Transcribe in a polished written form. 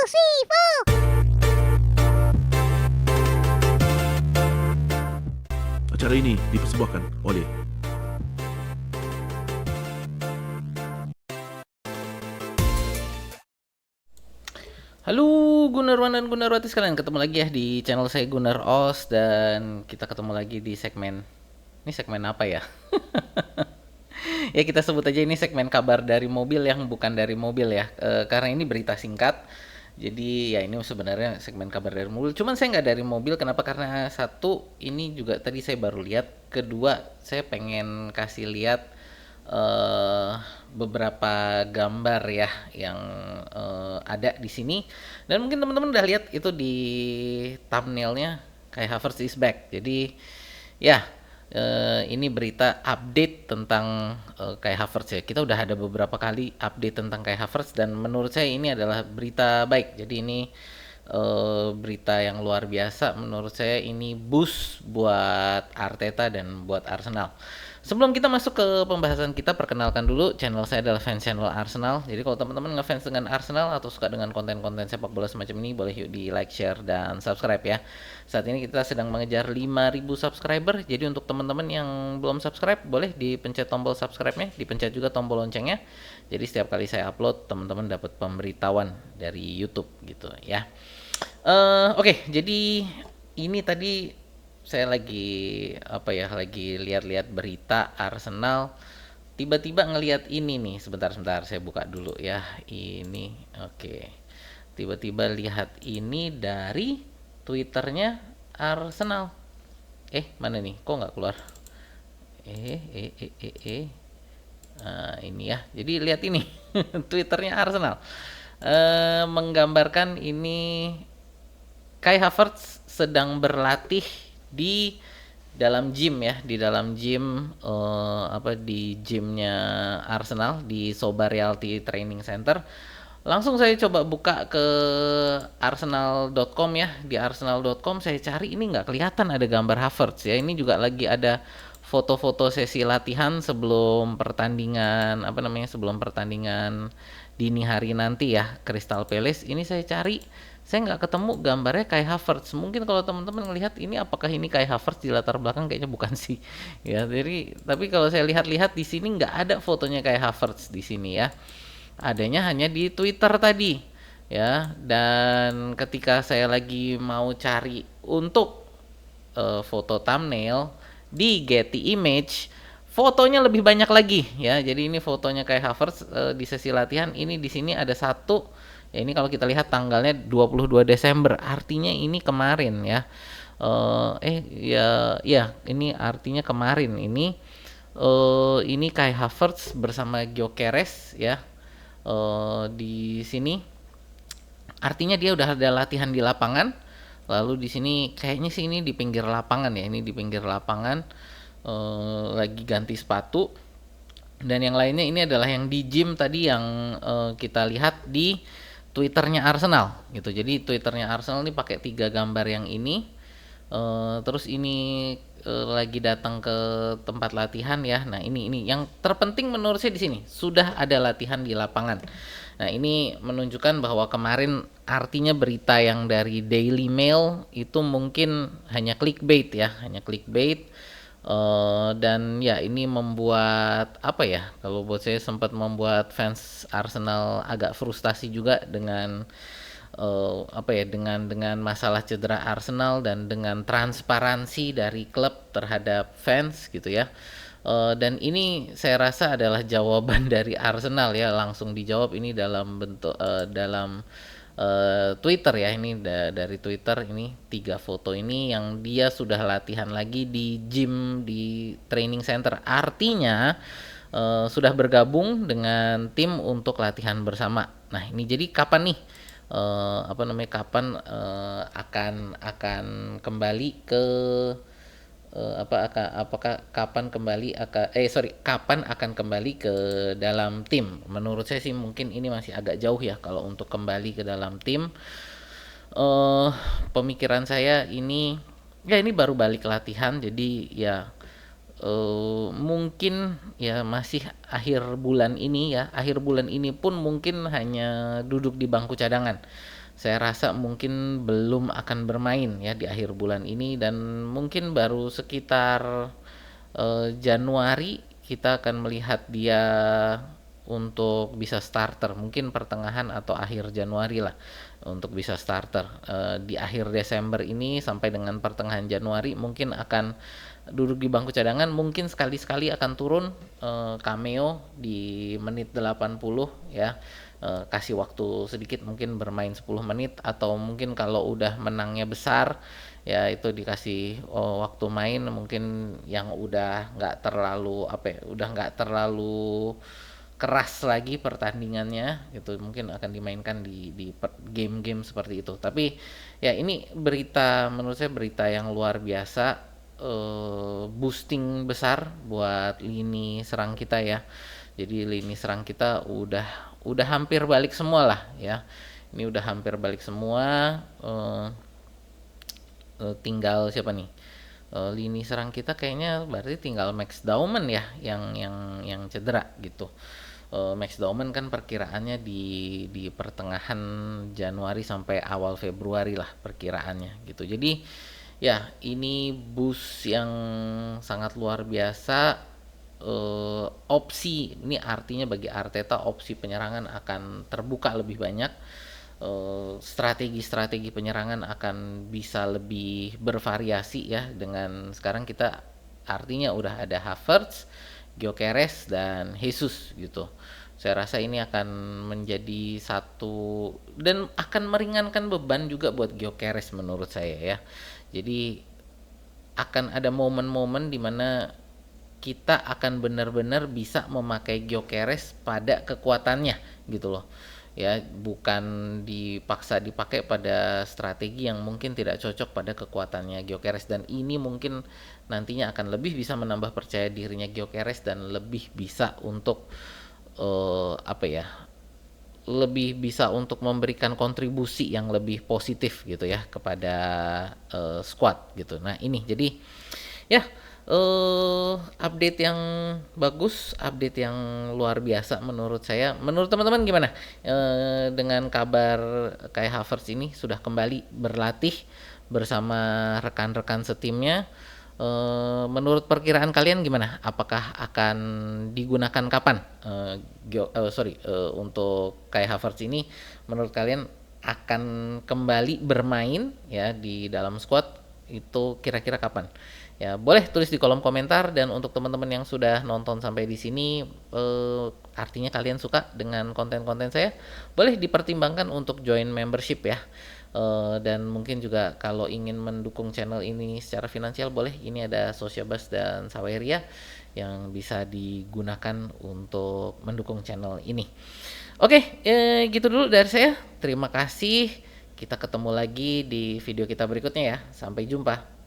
Acara ini dipersembahkan oleh Halo Gunarwan dan Gunarwati sekalian, ketemu lagi ya di channel saya Gunar Os, dan kita ketemu lagi di segmen, ini segmen apa ya? Ya kita sebut aja ini segmen kabar dari mobil yang bukan dari mobil ya, karena ini berita singkat. Jadi ya ini sebenarnya segmen kabar dari mobil, cuman saya nggak dari mobil. Kenapa? Karena satu, ini juga tadi saya baru lihat. Kedua, saya pengen kasih lihat eh beberapa gambar ya yang ada di sini, dan mungkin teman-teman udah lihat itu di thumbnailnya, kayak Havertz is back. Jadi ya, ini berita update tentang Kai Havertz ya. Kita udah ada beberapa kali update tentang Kai Havertz, dan menurut saya ini adalah berita baik. Jadi ini berita yang luar biasa. Menurut saya ini boost buat Arteta dan buat Arsenal. Sebelum kita masuk ke pembahasan kita, perkenalkan dulu, channel saya adalah fans channel Arsenal. Jadi kalau teman-teman ngefans dengan Arsenal atau suka dengan konten-konten sepak bola semacam ini, boleh yuk di like, share, dan subscribe ya. Saat ini kita sedang mengejar 5.000 subscriber. Jadi untuk teman-teman yang belum subscribe, boleh dipencet tombol subscribe-nya, dipencet juga tombol loncengnya. Jadi setiap kali saya upload, teman-teman dapat pemberitahuan dari YouTube gitu ya. Oke, jadi ini tadi saya lagi lagi lihat-lihat berita Arsenal. Tiba-tiba ngelihat ini nih, sebentar saya buka dulu ya. Ini oke. Tiba-tiba lihat ini dari Twitternya Arsenal. Mana nih? Kok nggak keluar? Eh, eh, eh, eh, eh. Nah, ini ya. Jadi lihat ini, Twitternya Arsenal. Menggambarkan ini Kai Havertz sedang berlatih di dalam gym ya, di dalam gym, di gymnya Arsenal di Soba Realty Training Center. Langsung saya coba buka ke arsenal.com ya. Di arsenal.com saya cari, ini nggak kelihatan ada gambar Havertz ya. Ini juga lagi ada foto-foto sesi latihan sebelum pertandingan, sebelum pertandingan dini hari nanti ya, Crystal Palace. Ini saya cari, saya nggak ketemu gambarnya Kai Havertz. Mungkin kalau teman-teman ngelihat ini, apakah ini Kai Havertz di latar belakang? Kayaknya bukan sih ya. Jadi tapi kalau saya lihat-lihat di sini nggak ada fotonya Kai Havertz di sini ya. Adanya hanya di Twitter tadi ya. Dan ketika saya lagi mau cari untuk foto thumbnail di Getty Image, fotonya lebih banyak lagi ya. Jadi ini fotonya kayak Havertz di sesi latihan. Ini di sini ada satu. Ya ini kalau kita lihat tanggalnya 22 Desember, artinya ini kemarin ya. Ya ini artinya kemarin ini Kai Havertz bersama Gyökeres ya. Di sini artinya dia udah ada latihan di lapangan. Lalu di sini kayaknya sih ini di pinggir lapangan ya, ini di pinggir lapangan, lagi ganti sepatu. Dan yang lainnya ini adalah yang di gym tadi yang kita lihat di Twitternya Arsenal gitu. Jadi Twitternya Arsenal ini pakai 3 gambar yang ini. Terus ini lagi datang ke tempat latihan ya. Nah ini yang terpenting menurut saya di sini, sudah ada latihan di lapangan. Nah ini menunjukkan bahwa kemarin, artinya berita yang dari Daily Mail itu mungkin hanya clickbait ya, hanya clickbait. Dan ya ini membuat kalau buat saya sempat membuat fans Arsenal agak frustasi juga dengan dengan masalah cedera Arsenal dan dengan transparansi dari klub terhadap fans gitu ya. Dan ini saya rasa adalah jawaban dari Arsenal ya, langsung dijawab ini dalam bentuk dalam Twitter ya. Ini dari Twitter, ini 3 foto ini yang dia sudah latihan lagi di gym di training center, artinya sudah bergabung dengan tim untuk latihan bersama. Nah ini jadi kapan nih akan kembali ke kapan akan kembali ke dalam tim? Menurut saya sih mungkin ini masih agak jauh ya kalau untuk kembali ke dalam tim. Pemikiran saya ini, ya ini baru balik latihan, jadi ya mungkin ya masih akhir bulan ini ya. Akhir bulan ini pun mungkin hanya duduk di bangku cadangan. saya rasa mungkin belum akan bermain ya di akhir bulan ini, dan mungkin baru sekitar Januari kita akan melihat dia untuk bisa starter, mungkin pertengahan atau akhir Januari lah untuk bisa starter. Di akhir Desember ini sampai dengan pertengahan Januari mungkin akan duduk di bangku cadangan, mungkin sekali-sekali akan turun cameo di menit 80 ya. Kasih waktu sedikit, mungkin bermain 10 menit, atau mungkin kalau udah menangnya besar ya itu dikasih waktu main mungkin yang udah nggak terlalu udah nggak terlalu keras lagi pertandingannya gitu, mungkin akan dimainkan di game-game seperti itu. Tapi ya ini berita, menurut saya berita yang luar biasa, boosting besar buat lini serang kita ya. Jadi lini serang kita udah hampir balik semua lah ya. Ini udah hampir balik semua. Tinggal siapa nih? Lini serang kita kayaknya berarti tinggal Max Dauman ya yang cedera gitu. Max Dauman kan perkiraannya di pertengahan Januari sampai awal Februari lah perkiraannya gitu. Jadi ya ini boost yang sangat luar biasa. Opsi ini artinya bagi Arteta opsi penyerangan akan terbuka lebih banyak. Strategi-strategi penyerangan akan bisa lebih bervariasi ya, dengan sekarang kita artinya udah ada Havertz, Gyökeres dan Jesus gitu. Saya rasa ini akan menjadi satu dan akan meringankan beban juga buat Gyökeres menurut saya ya. Jadi akan ada momen-momen di mana kita akan benar-benar bisa memakai Gyökeres pada kekuatannya gitu loh. Ya, bukan dipaksa dipakai pada strategi yang mungkin tidak cocok pada kekuatannya Gyökeres, dan ini mungkin nantinya akan lebih bisa menambah percaya dirinya Gyökeres dan lebih bisa untuk lebih bisa untuk memberikan kontribusi yang lebih positif gitu ya kepada squad gitu. Nah, ini jadi ya update yang bagus, update yang luar biasa menurut saya. Menurut teman-teman gimana dengan kabar Kai Havertz ini sudah kembali berlatih bersama rekan-rekan setimnya? Menurut perkiraan kalian gimana? Apakah akan digunakan kapan? Untuk Kai Havertz ini, menurut kalian akan kembali bermain ya di dalam squad itu kira-kira kapan? Ya, boleh tulis di kolom komentar. Dan untuk teman-teman yang sudah nonton sampai di sini, artinya kalian suka dengan konten-konten saya, boleh dipertimbangkan untuk join membership ya. Dan mungkin juga kalau ingin mendukung channel ini secara finansial, boleh, ini ada Sociabas dan Saweria yang bisa digunakan untuk mendukung channel ini. Oke, gitu dulu dari saya. Terima kasih. Kita ketemu lagi di video kita berikutnya ya. Sampai jumpa.